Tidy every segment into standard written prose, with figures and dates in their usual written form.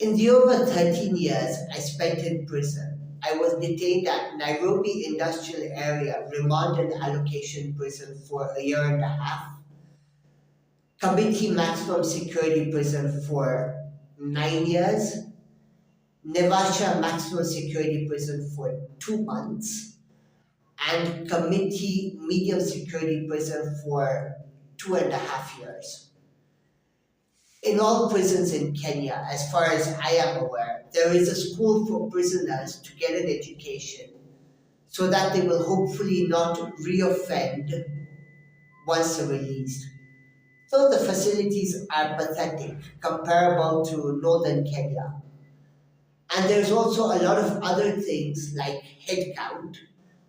In the over 13 years I spent in prison, I was detained at Nairobi Industrial Area Remand and Allocation Prison for a year and a half, Committee Maximum Security Prison for 9 years, Nevasha Maximum Security Prison for 2 months, and Committee Medium Security Prison for 2.5 years. In all prisons in Kenya, as far as I am aware, there is a school for prisoners to get an education so that they will hopefully not reoffend once they're released. Though the facilities are pathetic, comparable to northern Kenya. And there's also a lot of other things like headcount,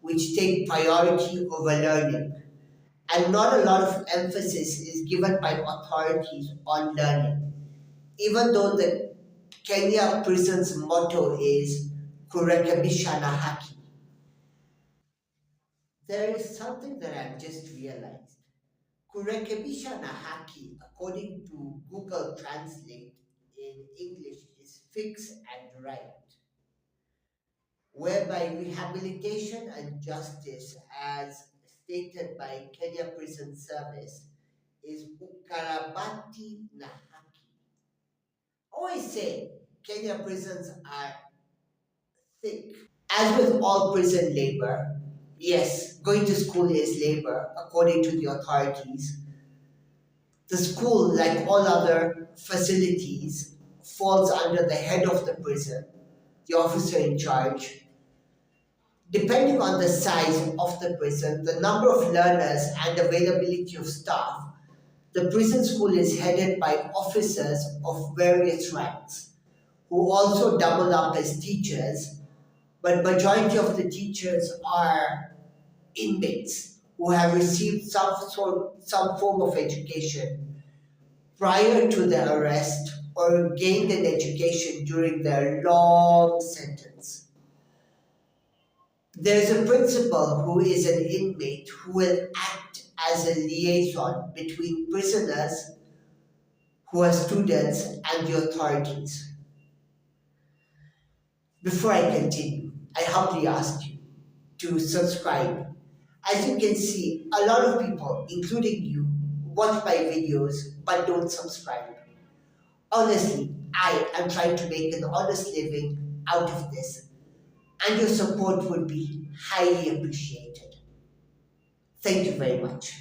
which take priority over learning. And not a lot of emphasis is given by authorities on learning, even though the Kenya prison's motto is Kurekebisha na haki. There is something that I've just realized. Kurekebisha na haki, according to Google Translate in English, is fix and right, whereby rehabilitation and justice, as stated by Kenya Prison Service, is ukarabati na haki. Always say Kenya prisons are thick. As with all prison labor, yes, going to school is labor, according to the authorities. The school, like all other facilities, falls under the head of the prison, the officer in charge. Depending on the size of the prison, the number of learners, and availability of staff, the prison school is headed by officers of various ranks, who also double up as teachers, but majority of the teachers are inmates who have received some form of education prior to their arrest or gained an education during their long sentence. There's a principal who is an inmate who will act as a liaison between prisoners who are students and the authorities. Before I continue, I humbly ask you to subscribe. As you can see, a lot of people, including you, watch my videos but don't subscribe. Honestly, I am trying to make an honest living out of this, and your support would be highly appreciated. Thank you very much.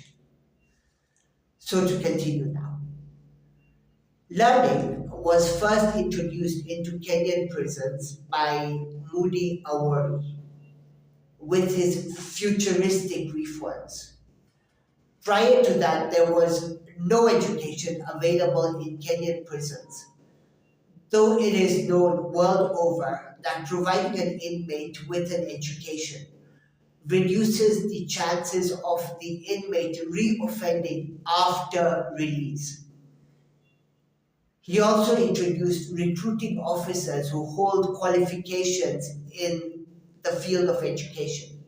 So to continue now. Learning was first introduced into Kenyan prisons by Moody Awori with his futuristic reforms. Prior to that, there was no education available in Kenyan prisons, though it is known world over that providing an inmate with an education reduces the chances of the inmate re-offending after release. He also introduced recruiting officers who hold qualifications in the field of education.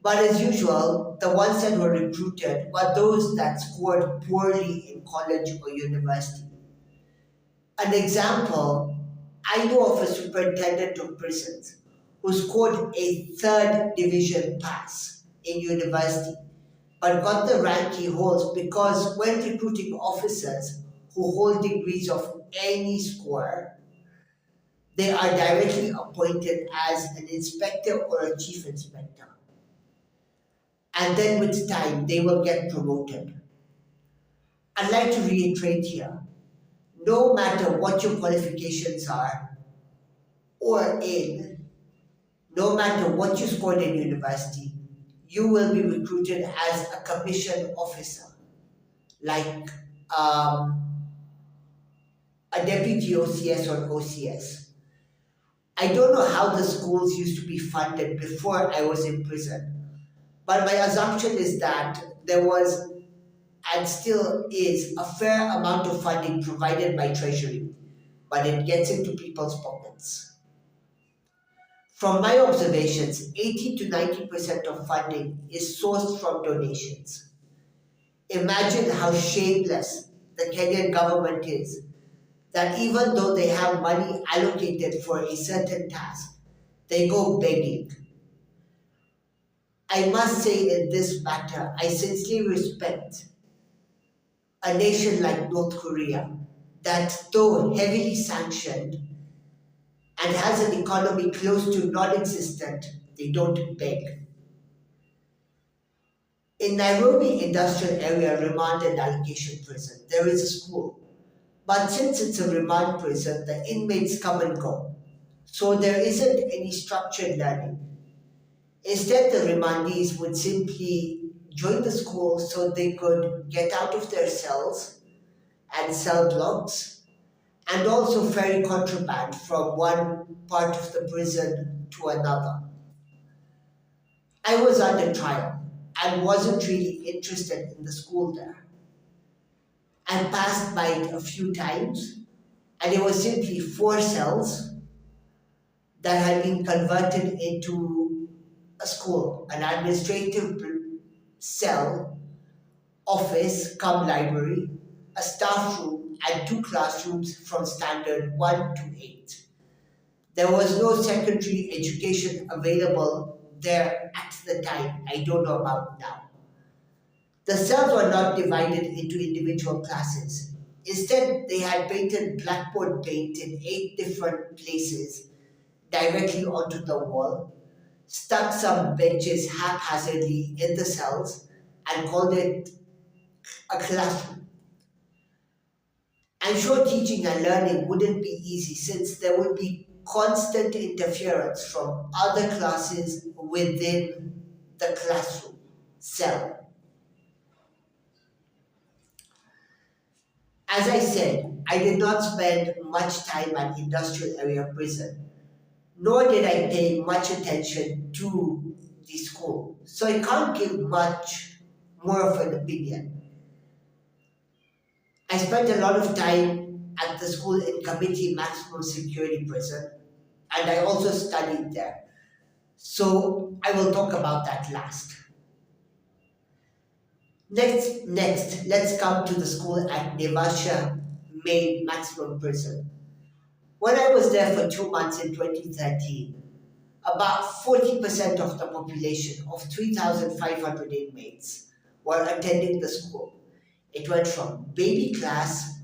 But as usual, the ones that were recruited were those that scored poorly in college or university. An example, I know of a superintendent of prisons who scored a third division pass in university, but got the rank he holds because when recruiting officers who hold degrees of any score, they are directly appointed as an inspector or a chief inspector. And then with time, they will get promoted. I'd like to reiterate here, no matter what your qualifications are, or no matter what you scored in university, you will be recruited as a commissioned officer, like a deputy OCS or OCS. I don't know how the schools used to be funded before I was in prison, but my assumption is that there was and still is a fair amount of funding provided by Treasury, but it gets into people's pockets. From my observations, 80 to 90% of funding is sourced from donations. Imagine how shameless the Kenyan government is that even though they have money allocated for a certain task, they go begging. I must say in this matter, I sincerely respect a nation like North Korea that, though heavily sanctioned and has an economy close to non existent, they don't beg. In Nairobi Industrial Area Remand and Allocation Prison, there is a school. But since it's a remand prison, the inmates come and go. So there isn't any structured learning. Instead, the remandees would simply join the school so they could get out of their cells and cell blocks and also ferry contraband from one part of the prison to another. I was under trial and wasn't really interested in the school there. I passed by it a few times, and it was simply four cells that had been converted into a school, an administrative cell, office, cum library, a staff room, and two classrooms from standard 1 to 8. There was no secondary education available there at the time. I don't know about now. The cells were not divided into individual classes. Instead, they had painted blackboard paint in 8 different places directly onto the wall, stuck some benches haphazardly in the cells, and called it a classroom. I'm sure teaching and learning wouldn't be easy since there would be constant interference from other classes within the classroom cell. As I said, I did not spend much time at industrial area prison, nor did I pay much attention to the school. So I can't give much more of an opinion. I spent a lot of time at the school in Committee Maximum Security Prison, and I also studied there. So I will talk about that last. Next, let's come to the school at Nevasha Main Maximum Prison. When I was there for 2 months in 2013, about 40% of the population of 3,500 inmates were attending the school. It went from baby class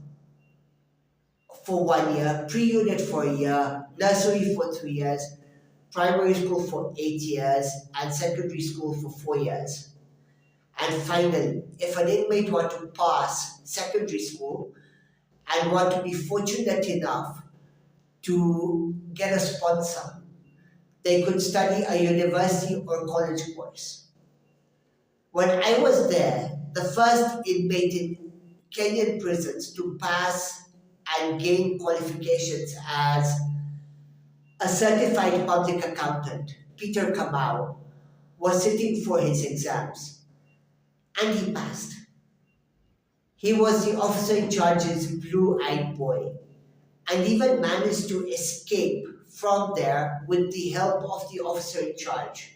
for 1 year, pre unit for a year, nursery for 3 years, primary school for 8 years, and secondary school for 4 years. And finally, if an inmate were to pass secondary school and were to be fortunate enough to get a sponsor, they could study a university or college course. When I was there, the first inmate in Kenyan prisons to pass and gain qualifications as a certified public accountant, Peter Kamau, was sitting for his exams and he passed. He was the officer in charge's blue eyed boy and even managed to escape from there with the help of the officer in charge.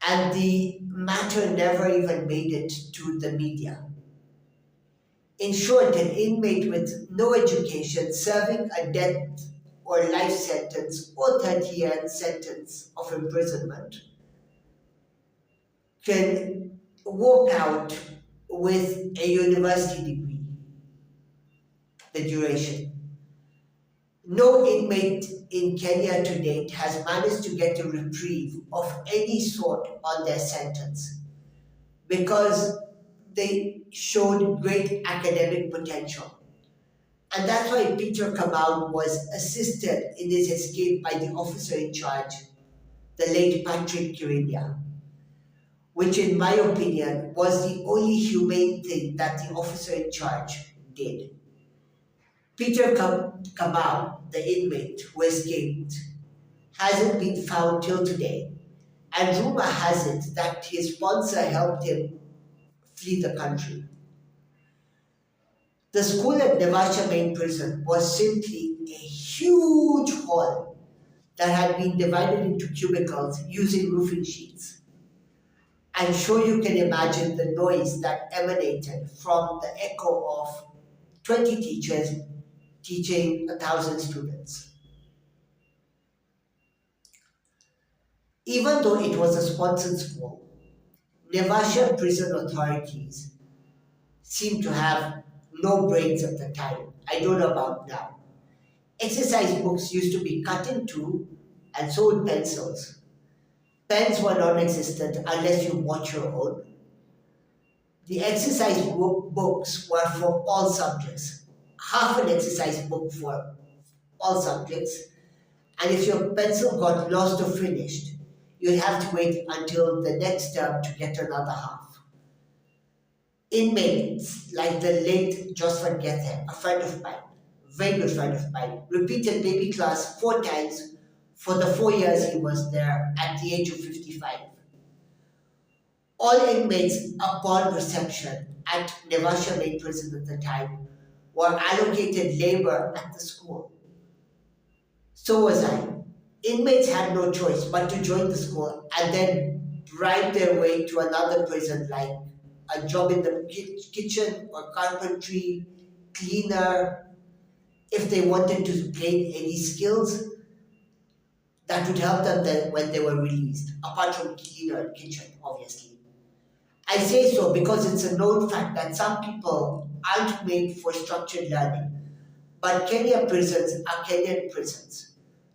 And the matter never even made it to the media. In short, an inmate with no education serving a death or life sentence or 30-year sentence of imprisonment can walk out with a university degree, the duration. No inmate in Kenya to date has managed to get a reprieve of any sort on their sentence because they showed great academic potential. And that's why Peter Kamau was assisted in his escape by the officer in charge, the late Patrick Kirinya, which in my opinion was the only humane thing that the officer in charge did. Peter Kamau, the inmate who escaped, hasn't been found till today, and rumor has it that his sponsor helped him flee the country. The school at Nevasha Main Prison was simply a huge hall that had been divided into cubicles using roofing sheets. I'm sure you can imagine the noise that emanated from the echo of 20 teachers teaching 1,000 students. Even though it was a sponsored school, Nevasha prison authorities seemed to have no brains at the time. I don't know about now. Exercise books used to be cut in two and so would pencils. Pens were non existent unless you bought your own. The exercise books were for all subjects. Half an exercise book for all subjects, and if your pencil got lost or finished, you'd have to wait until the next term to get another half. Inmates like the late Joseph Gethe, a friend of mine, very good friend of mine, repeated baby class 4 times for the 4 years he was there at the age of 55. All inmates upon reception at Nevasha Main Prison at the time were allocated labor at the school. So was I. Inmates had no choice but to join the school and then bribe their way to another prison, like a job in the kitchen or carpentry, cleaner, if they wanted to gain any skills that would help them then when they were released, apart from cleaner and kitchen, obviously. I say so because it's a known fact that some people aren't made for structured learning, but Kenya prisons are Kenyan prisons.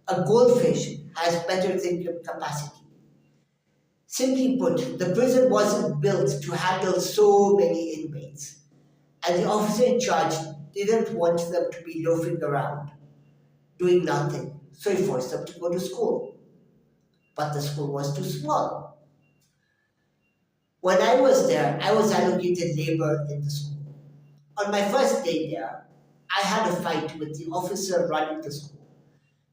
A goldfish has better thinking capacity. Simply put, the prison wasn't built to handle so many inmates, and the officer in charge didn't want them to be loafing around, doing nothing, so he forced them to go to school. But the school was too small. When I was there, I was allocated labor in the school. On my first day there, I had a fight with the officer running the school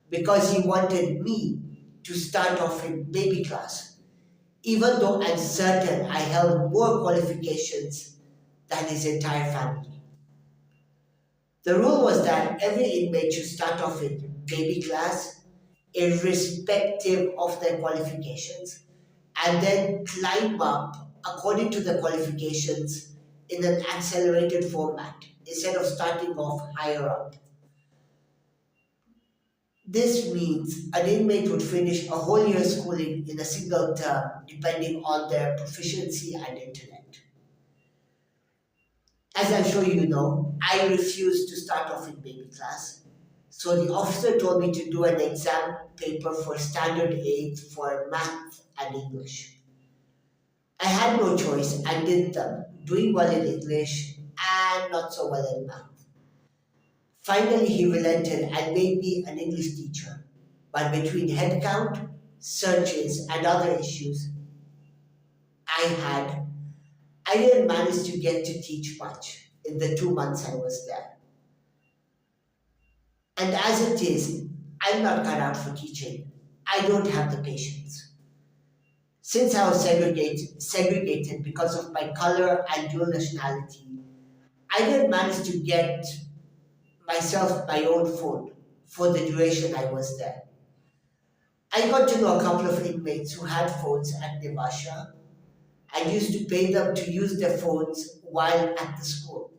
because he wanted me to start off in baby class, even though I'm certain I held more qualifications than his entire family. The rule was that every inmate should start off in baby class, irrespective of their qualifications, and then climb up according to the qualifications in an accelerated format instead of starting off higher up. This means an inmate would finish a whole year's schooling in a single term, depending on their proficiency and intellect. As I'm sure you know, I refused to start off in baby class. So the officer told me to do an exam paper for standard 8 for math and English. I had no choice and did them, doing well in English and not so well in math. Finally, he relented and made me an English teacher. But between headcount, searches, and other issues I had, I didn't manage to get to teach much in the 2 months I was there. And as it is, I'm not cut out for teaching. I don't have the patience. Since I was segregated because of my color and dual nationality, I didn't manage to get myself my own phone for the duration I was there. I got to know a couple of inmates who had phones at Nevasha and used to pay them to use their phones while at the school.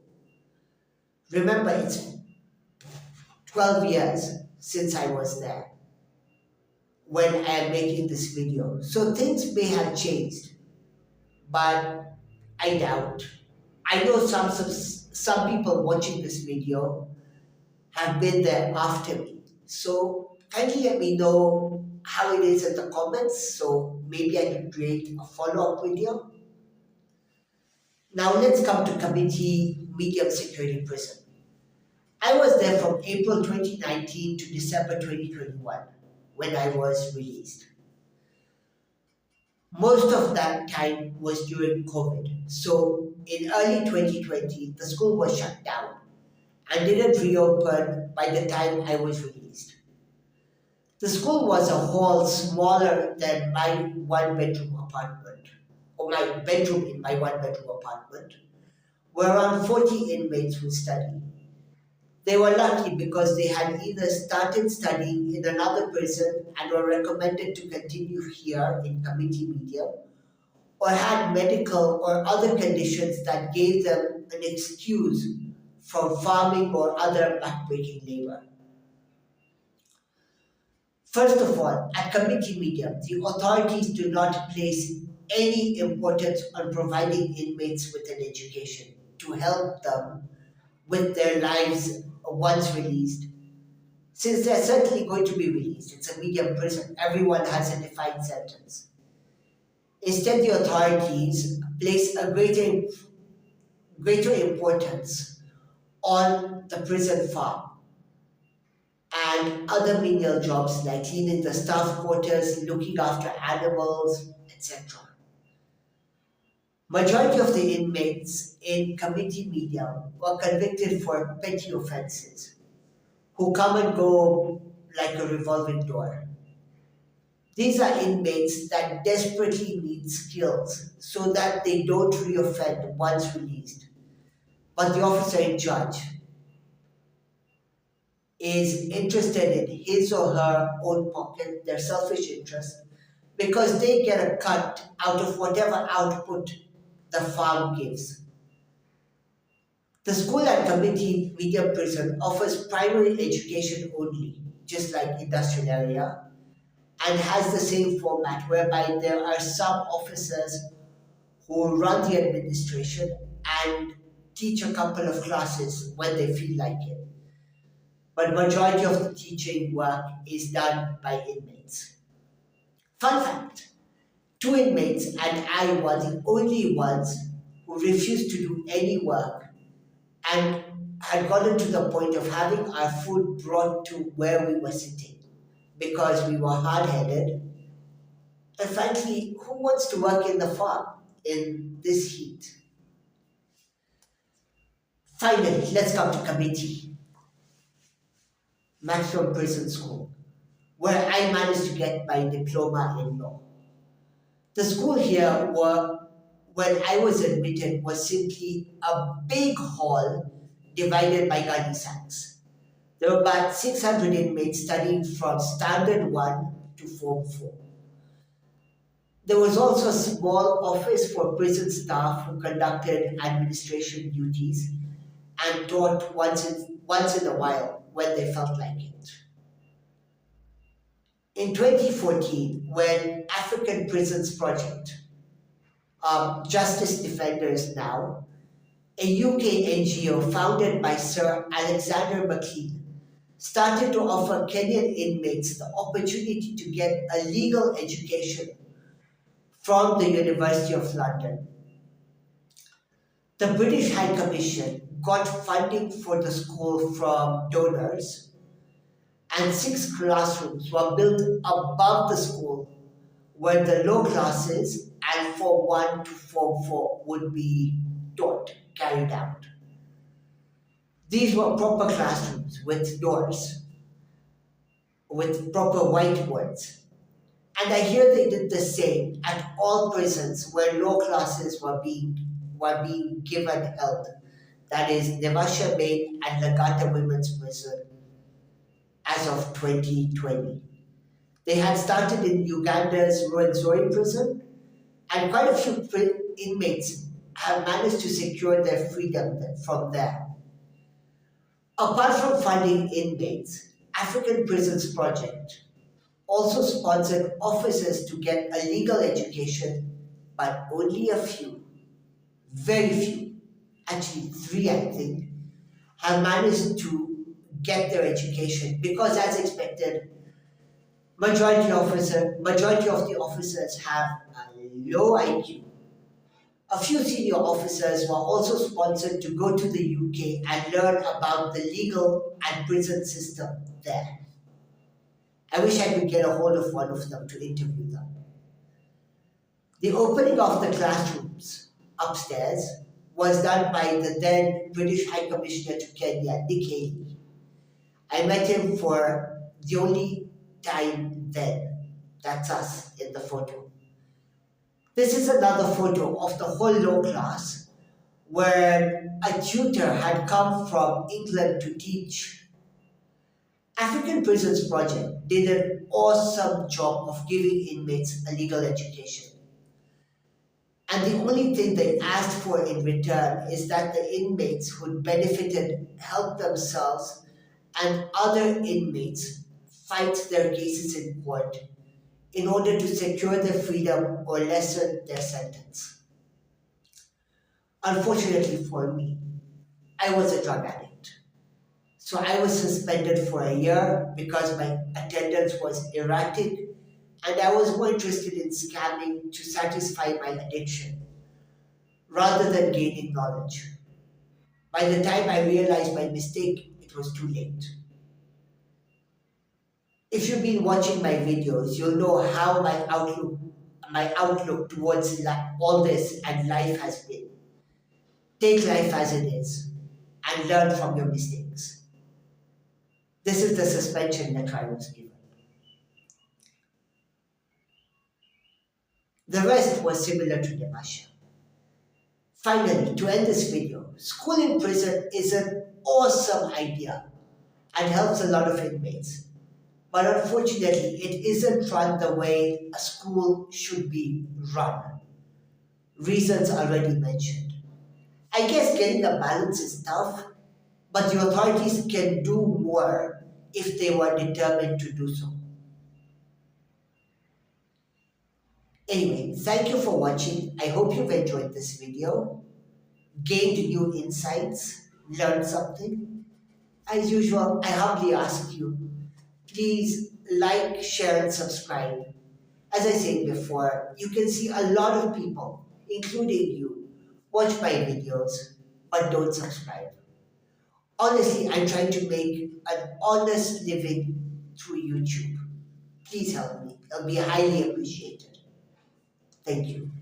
Remember, it's 12 years since I was there when I am making this video. So things may have changed, but I doubt. I know some people watching this video have been there after me. So kindly let me know how it is in the comments so maybe I can create a follow-up video. Now let's come to Community Medium Security Prison. I was there from April 2019 to December 2021 when I was released. Most of that time was during COVID. So in early 2020, the school was shut down and didn't reopen by the time I was released. The school was a hall smaller than my one bedroom apartment, or my bedroom in my one bedroom apartment, where around 40 inmates would study. They were lucky because they had either started studying in another prison and were recommended to continue here in community medium, or had medical or other conditions that gave them an excuse from farming or other backbreaking labor. First of all, at community medium, the authorities do not place any importance on providing inmates with an education to help them with their lives once released. Since they're certainly going to be released, it's a medium prison, everyone has a defined sentence. Instead, the authorities place a greater importance on the prison farm and other menial jobs like cleaning the staff quarters, looking after animals, etc. Majority of the inmates in community media were convicted for petty offences, who come and go like a revolving door. These are inmates that desperately need skills so that they don't reoffend once released. But the officer in charge is interested in his or her own pocket, their selfish interest, because they get a cut out of whatever output the farm gives. The school at community medium prison offers primary education only, just like industrial area, and has the same format whereby there are some officers who run the administration and teach a couple of classes when they feel like it. But majority of the teaching work is done by inmates. Fun fact, two inmates and I were the only ones who refused to do any work and had gotten to the point of having our food brought to where we were sitting because we were hard-headed. And frankly, who wants to work in the farm in this heat? Finally, let's come to committee, maximum prison school, where I managed to get my diploma in law. The school here when I was admitted, was simply a big hall divided by gunny sacks. There were about 600 inmates studying from Standard 1 to Form 4. There was also a small office for prison staff who conducted administration duties and taught once in a while when they felt like it. In 2014, when African Prisons Project, Justice Defenders Now, a UK NGO founded by Sir Alexander McLean, started to offer Kenyan inmates the opportunity to get a legal education from the University of London. The British High Commission got funding for the school from donors, and 6 classrooms were built above the school where the low classes and Form 1 to Form 4 would be taught, carried out. These were proper classrooms with doors, with proper whiteboards. And I hear they did the same at all prisons where low classes were being given held. That is Nevasha Main and Lagata Women's Prison as of 2020. They had started in Uganda's Rwenzori prison, and quite a few inmates have managed to secure their freedom from there. Apart from funding inmates, African Prisons Project also sponsored officers to get a legal education, but only a few, very few, actually 3 I think, have managed to get their education because as expected, majority of the officers have a low IQ. A few senior officers were also sponsored to go to the UK and learn about the legal and prison system there. I wish I could get a hold of one of them to interview them. The opening of the classrooms upstairs was done by the then British High Commissioner to Kenya, Nick Haley. I met him for the only time then. That's us in the photo. This is another photo of the whole low class where a tutor had come from England to teach. African Prisons Project did an awesome job of giving inmates a legal education. And the only thing they asked for in return is that the inmates who'd benefited help themselves and other inmates fight their cases in court in order to secure their freedom or lessen their sentence. Unfortunately for me, I was a drug addict. So I was suspended for a year because my attendance was erratic and I was more interested in scamming to satisfy my addiction rather than gaining knowledge. By the time I realized my mistake, it was too late. If you've been watching my videos, you'll know how my outlook towards all this and life has been. Take life as it is and learn from your mistakes. This is the suspension that I was given. The rest was similar to Demasha. Finally, to end this video, school in prison is an awesome idea and helps a lot of inmates. But unfortunately, it isn't run the way a school should be run. Reasons already mentioned. I guess getting a balance is tough, but the authorities can do more if they were determined to do so. Anyway, thank you for watching. I hope you've enjoyed this video, gained new insights, learned something. As usual, I humbly ask you, please like, share, and subscribe. As I said before, you can see a lot of people, including you, watch my videos but don't subscribe. Honestly, I'm trying to make an honest living through YouTube. Please help me. It'll be highly appreciated. Thank you.